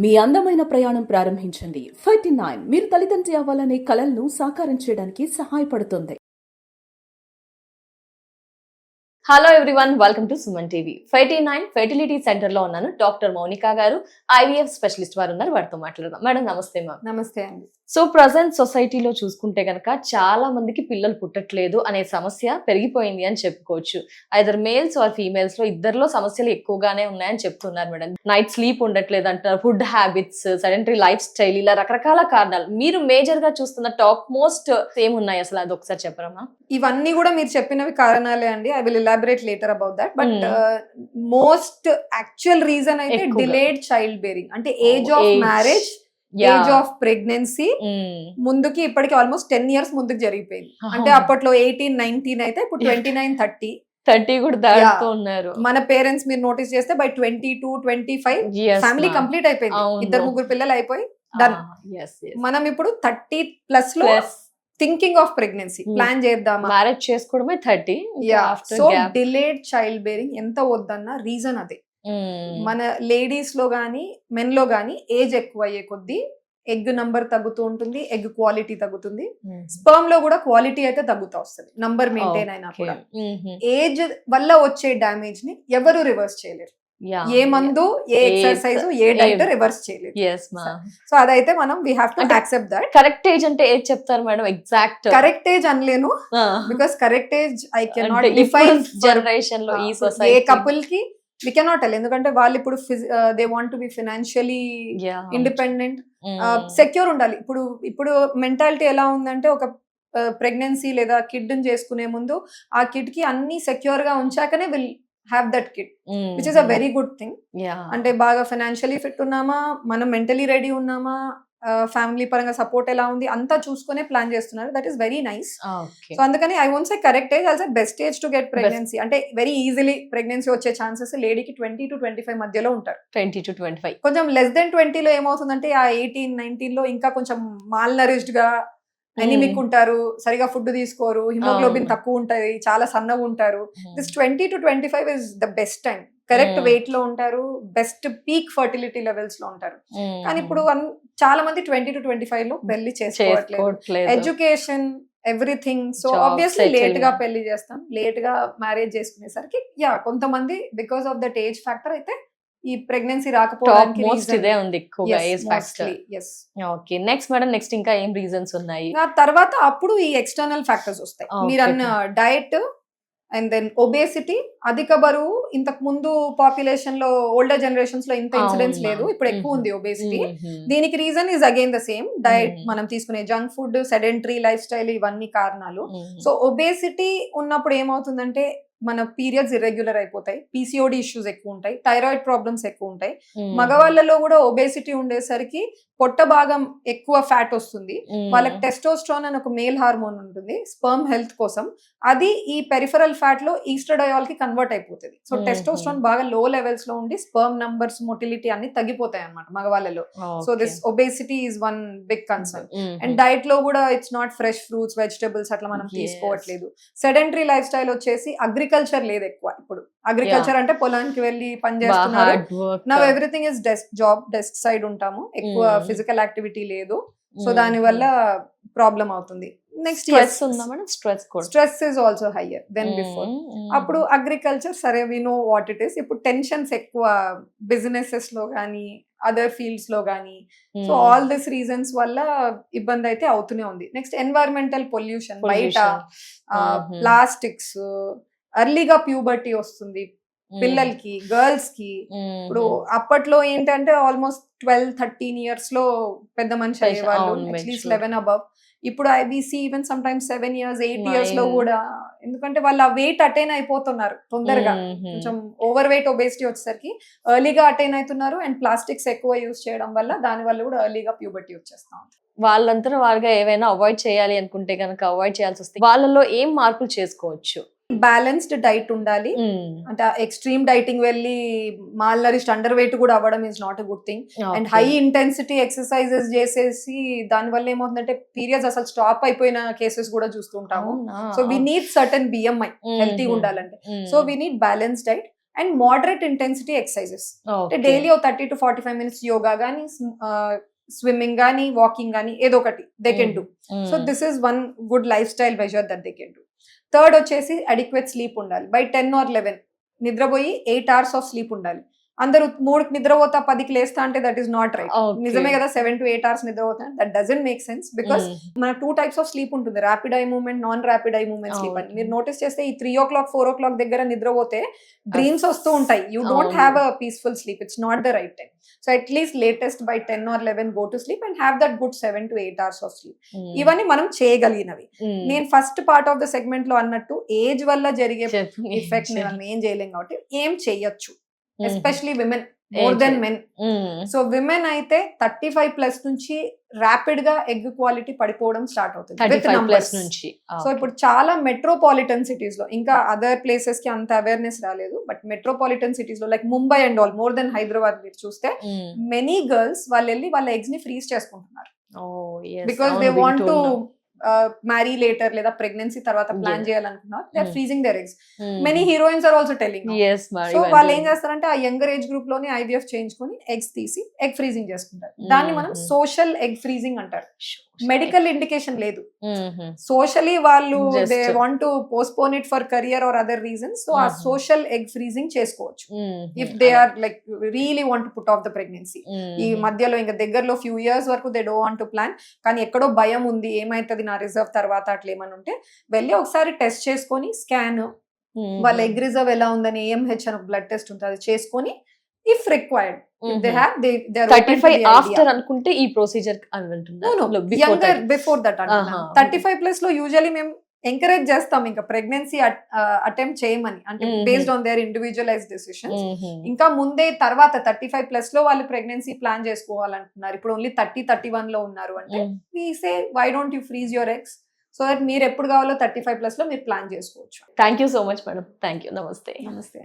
మీ అందమైన ప్రయాణం ప్రారంభించండి. 39 మీరు తల్లిదండ్రి అవ్వాలనే కలలను సాకారం చేయడానికి సహాయపడుతుంది. Hello everyone, welcome to Suman TV. 39 fertility centre లో ఉన్నాను. డాక్టర్ మౌనిక గారు, ఐవీఎఫ్ స్పెషలిస్ట్ వారు ఉన్నారు. వారితో మాట్లాడదాం. మేడం నమస్తే. మ్యామ్ నమస్తే అండి. సో ప్రజెంట్ సొసైటీలో చూసుకుంటే కనుక చాలా మందికి పిల్లలు పుట్టట్లేదు అనే సమస్య పెరిగిపోయింది అని చెప్పుకోవచ్చు. ఐదర్ మేల్స్ ఆర్ ఫీమేల్స్ లో ఇద్దరిలో సమస్యలు ఎక్కువగానే ఉన్నాయని చెప్తున్నారు మేడం. నైట్ స్లీప్ ఉండట్లేదు అంటారు, food habits, sedentary life style, ఇలా రకరకాల కారణాలు. మీరు మేజర్ గా చూస్తున్న టాప్ మోస్ట్ ఏమున్నాయి అసలు, అది ఒకసారి చెప్పరమ్మా? ఇవన్నీ కూడా మీరు చెప్పినవి కారణాలే అండి. I will elaborate later about that. But most actual reason అయితే డిలేడ్ చైల్డ్ బేరింగ్, అంటే age of marriage, age of pregnancy ముందుకి ఇప్పటికి ఆల్మోస్ట్ 10 years ముందుకు జరిగిపోయింది. అంటే అప్పట్లో 18, 19 అయితే ఇప్పుడు 29, 30 కూడా దాటుతూ ఉన్నారు. మన పేరెంట్స్ మీరు నోటీస్ చేస్తే బై 22, 25 ఫ్యామిలీ కంప్లీట్ అయిపోయింది. ఇద్దరు ముగ్గురు పిల్లలు అయిపోయి డన్. మనం ఇప్పుడు 30+ లో థింకింగ్ ఆఫ్ ప్రెగ్నెన్సీ ప్లాన్ చేద్దామా, మ్యారేజ్ చేసుకోవడమే 30. సో డిలేడ్ చైల్డ్ బేరింగ్ ఎంత వద్దన్న రీజన్ అదే. మన లేడీస్ లో గానీ మెన్ లో గానీ ఏజ్ ఎక్కువ అయ్యే కొద్దీ ఎగ్ నంబర్ తగ్గుతూ ఉంటుంది, ఎగ్ క్వాలిటీ తగ్గుతుంది. స్పర్మ్ లో కూడా క్వాలిటీ అయితే తగ్గుతూ వస్తుంది, నంబర్ మెయింటైన్ అయినా కూడా. ఏజ్ వల్ల వచ్చే డ్యామేజ్ ని ఎవరు రివర్స్ చేయలేరు. ఏ మందు, ఏ ఎక్సర్సైజ్, ఏ డైట్ రివర్స్ చేయలేదు. సో అదైతే మనం we have to accept that. Correct age అంటే ఏజ్ చెప్తారు మేడం? ఎగ్జాక్ట్ కరెక్ట్ ఏజ్ అనలేను, because correct age I cannot define. Generation లో ఈ సొసైటీ ఏ కపుల్ కి వి కెనాట్ టెల్, ఎందుకంటే వాళ్ళు ఇప్పుడు they want to be financially independent, secure ఉండాలి. ఇప్పుడు మెంటాలిటీ ఎలా ఉందంటే, ఒక ప్రెగ్నెన్సీ లేదా కిడ్ చేసుకునే ముందు ఆ కిడ్ కి అన్ని సెక్యూర్ గా ఉంచాకనే will have that kid, which is a very good thing. అంటే బాగా ఫైనాన్షియలీ ఫిట్ ఉన్నామా, మనం మెంటలీ రెడీ ఉన్నామా, ఫ్యామిలీ పరంగా సపోర్ట్ ఎలా ఉంది, అంతా చూసుకునే ప్లాన్ చేస్తున్నారు. That is very nice. So అందుకని I won't say correct age, also best age to get pregnancy. అంటే వెరీ ఈజీలీ ప్రెగ్నెన్సీ వచ్చే ఛాన్సెస్ లేడీకి 20 to 25 మధ్యలో ఉంటారు. 20 to 25. కొంచెం లెస్ దెన్ 20 లో ఏమవుతుందంటే, ఆ 18, 19 లో ఇంకా కొంచెం మాల్ నరిష్డ్ గా, ఎనిమిక్ ఉంటారు, సరిగా ఫుడ్ తీసుకోరు, హిమోగ్లోబిన్ తక్కువ ఉంటది, చాలా సన్నగా ఉంటారు. This 20 to 25 is the best time. Correct weight లో ఉంటారు, బెస్ట్ పీక్ ఫర్టిలిటీ లెవెల్స్ లో ఉంటారు. కానీ ఇప్పుడు చాలా మంది 20 to 25 లో పెళ్లి చేసుకోవట్లేదు. Education, everything. So obviously late గా పెళ్లి చేస్తాం, లేట్ గా మ్యారేజ్ చేసుకునేసరికి కొంతమంది because of that age factor అయితే ఈ ప్రెగ్నెన్సీ రాకపోవడానికి ఇదే ఉంది ఎక్కువగా, age factor. Okay, next madam, next ఇంకా ఏం రీజన్స్ ఉన్నాయి? తర్వాత అప్పుడు ఈ ఎక్స్టర్నల్ ఫ్యాక్టర్స్ వస్తాయి. మీరు అన్న డయట్ అండ్ దెన్ ఒబేసిటీ, అధిక బరువు. ఇంతకు ముందు పాపులేషన్ లో, ఓల్డర్ జనరేషన్స్ లో ఇంత ఇన్సిడెన్స్ లేదు, ఇప్పుడు ఎక్కువ ఉంది ఒబేసిటీ. దీనికి reason is again the same, diet, మనం తీసుకునే junk food, sedentary life style, ఇవన్నీ కారణాలు. సో ఒబేసిటీ ఉన్నప్పుడు ఏమవుతుందంటే, మన పీరియడ్స్ ఇర్రెగ్యులర్ అయిపోతాయి, పీసీఓడి ఇష్యూస్ ఎక్కువ ఉంటాయి, థైరాయిడ్ ప్రాబ్లమ్స్ ఎక్కువ ఉంటాయి. మగవాళ్ళలో కూడా ఒబేసిటీ ఉండేసరికి పొట్ట భాగం ఎక్కువ ఫ్యాట్ వస్తుంది. వాళ్ళకి టెస్టోస్ట్రాన్ అని ఒక మేల్ హార్మోన్ ఉంటుంది స్పర్మ్ హెల్త్ కోసం. అది ఈ పెరిఫరల్ ఫ్యాట్ లో ఈస్ట్రడయాల్ కి కన్వర్ట్ అయిపోతుంది. సో టెస్టోస్ట్రాన్ బాగా లో లెవెల్స్ లో ఉండి స్పర్మ్ నంబర్స్, మొటిలిటీ అన్ని తగ్గిపోతాయి అన్నమాట మగవాళ్ళలో. So this obesity is one big concern. And diet లో కూడా it's not fresh fruits, vegetables అట్లా మనం తీసుకోవట్లేదు. సెడెంటరీ లైఫ్ స్టైల్ వచ్చేసి అగ్రికల్చర్ లేదు ఎక్కువ. ఇప్పుడు అగ్రికల్చర్ అంటే పొలానికి వెళ్ళి పని చేస్తున్నారు. Now everything is desk job, desk side ఉంటాము, ఎక్కువ ఫిజికల్ యాక్టివిటీ లేదు. సో దాని వల్ల ప్రాబ్లం అవుతుంది. Next stress is also higher than before. అప్పుడు అగ్రికల్చర్, సరే we know what it is. ఇప్పుడు టెన్షన్స్ ఎక్కువ బిజినెసెస్ లో గానీ, అదర్ ఫీల్డ్స్ లో గానీ. సో ఆల్ దిస్ రీజన్స్ వల్ల ఇబ్బంది అయితే అవుతూనే ఉంది. నెక్స్ట్ ఎన్వైరన్మెంటల్ పొల్యూషన్, బయట ప్లాస్టిక్స్, అర్లీగా ప్యూబర్టీ వస్తుంది పిల్లలకి, గర్ల్స్ కి. ఇప్పుడు అప్పట్లో ఏంటంటే ఆల్మోస్ట్ 12-13 years లో పెద్ద మనిషి అయ్యేవాళ్ళు, అట్లీస్ట్ 11 above. ఇప్పుడు IBC even some times 7 years, 8 years లో కూడా. ఎందుకంటే వాళ్ళు ఆ వెయిట్ అటైన్ అయిపోతున్నారు తొందరగా. కొంచెం ఓవర్ వెయిట్, ఒబేసిటీ వచ్చేసరికి ఎర్లీగా అటైన్ అవుతున్నారు. అండ్ ప్లాస్టిక్స్ ఎక్కువ యూజ్ చేయడం వల్ల దాని వల్ల కూడా ఎర్లీగా ప్యూబర్టీ వచ్చేస్తా ఉంది. వాళ్ళంతా వాళ్ళగా ఏవైనా అవాయిడ్ చేయాలి అనుకుంటే కనుక అవాయిడ్ చేయాల్సి వస్తుంది. వాళ్ళలో ఏం మార్పులు చేసుకోవచ్చు? బ్యాలెన్స్డ్ డైట్ ఉండాలి. అంటే ఎక్స్ట్రీమ్ డైటింగ్ వెళ్ళి మాల్ నరిష్డ్, అండర్ వెయిట్ కూడా అవ్వడం is not a good thing. And high intensity exercises చేసేసి దాని వల్ల ఏమవుతుందంటే పీరియడ్స్ అసలు స్టాప్ అయిపోయిన కేసెస్ కూడా చూస్తుంటాము. So we need certain BMI హెల్తీగా ఉండాలంటే. So we need balance diet. And moderate intensity exercises అంటే డైలీ 30 to 45 minutes యోగా కానీ స్విమ్మింగ్ కానీ వాకింగ్ కానీ ఏదో ఒకటి they can do. So this is one good lifestyle measure that they can do. Third వచ్చేసి adequate sleep ఉండాలి. By 10 or 11 నిద్రపోయి 8 hours of sleep ఉండాలి. అందరూ 3కి నిద్రపోతా 10కి లేస్తా అంటే దట్ ఈస్ నాట్ రైట్. నిజమే కదా, 7 to 8 hours నిద్రపోతా, that doesn't make sense. Because మన 2 types ఆఫ్ స్లీప్ ఉంటుంది, rapid eye movement, non rapid eye movement sleep అని. మీరు నోటీస్ చేస్తే ఈ 3 o'clock 4 o'clock దగ్గర నిద్రపోతే డ్రీమ్స్ వస్తూ ఉంటాయి. You don't have a peaceful sleep, it's not the right time. So at least latest by 10 or 11 go to sleep and have that good 7 to 8 hours of sleep. ఇవన్నీ మనం చేయగలిగినవి. నేను first part of the segment లో అన్నట్టు age వల్ల జరిగే effect మనం ఏం చేయలేం కాబట్టి ఏం చేయొచ్చు, especially women more than men. So women అయితే 35+ నుంచి ర్యాపిడ్ గా ఎగ్ క్వాలిటీ పడిపోవడం స్టార్ట్ అవుతుంది విత్ నంబర్స్. సో ఇప్పుడు చాలా మెట్రోపాలిటన్ సిటీస్ లో, ఇంకా అదర్ ప్లేసెస్ కి అంత అవేర్నెస్ రాలేదు, బట్ మెట్రోపాలిటన్ సిటీస్ లో like Mumbai and all, more than Hyderabad మీరు చూస్తే మెనీ గర్ల్స్ వాళ్ళు వెళ్ళి వాళ్ళ ఎగ్స్ ని ఫ్రీజ్ చేసుకుంటున్నారు. Because they want to marry later లేదా ప్రెగ్నెన్సీ తర్వాత ప్లాన్ చేయాలనుకున్నారు, they are freezing their eggs. Many heroines are also telling. So వాళ్ళు ఏం చేస్తారంటే ఆ యంగర్ ఏజ్ గ్రూప్ లోనే IVF చేయించుకొని ఎగ్స్ తీసి ఎగ్ ఫ్రీజింగ్ చేసుకుంటారు. దాన్ని మనం సోషల్ ఎగ్ ఫ్రీజింగ్ అంటారు. మెడికల్ ఇండికేషన్ లేదు, సోషలీ వాళ్ళు they want to postpone it for career or other reasons. So ఆ సోషల్ ఎగ్ ఫ్రీజింగ్ చేసుకోవచ్చు if they are like really want to put off the pregnancy. ఈ మధ్యలో ఇంకా దగ్గరలో few years వరకు they don't want to plan, కానీ ఎక్కడో భయం ఉంది ఏమైతుంది నా రిజర్వ్ తర్వాత అట్లా ఏమని ఉంటే వెళ్ళి ఒకసారి టెస్ట్ చేసుకొని స్కాన్, వాళ్ళ ఎగ్ రిజర్వ్ ఎలా ఉందని AMH అని బ్లడ్ టెస్ట్ ఉంటుంది, అది చేసుకొని if required they have they are 35 after అనుకుంటే ఈ ప్రొసీజర్ అంటున్నారు. యంగర్ బిఫోర్ దట్ అంటున్నాను. 35+ లో యూజువల్లీ మేము ఎంకరేజ్ చేస్తాం ఇంకా ప్రెగ్నెన్సీ అటెంప్ట్ చేయమని, అంటే based on their individualise decisions. ఇంకా ముందే తర్వాత 35+ లో వాళ్ళు ప్రెగ్నెన్సీ ప్లాన్ చేసుకోవాలంటున్నారు, ఇప్పుడు ఓన్లీ 30-31 లో ఉన్నారు అంటే we say why don't you freeze your eggs so that మీరు ఎప్పుడు కావాలో 35+ లో మీరు ప్లాన్ చేసుకోవచ్చు. Thank you so much madam. Thank you. నమస్తే. నమస్తే.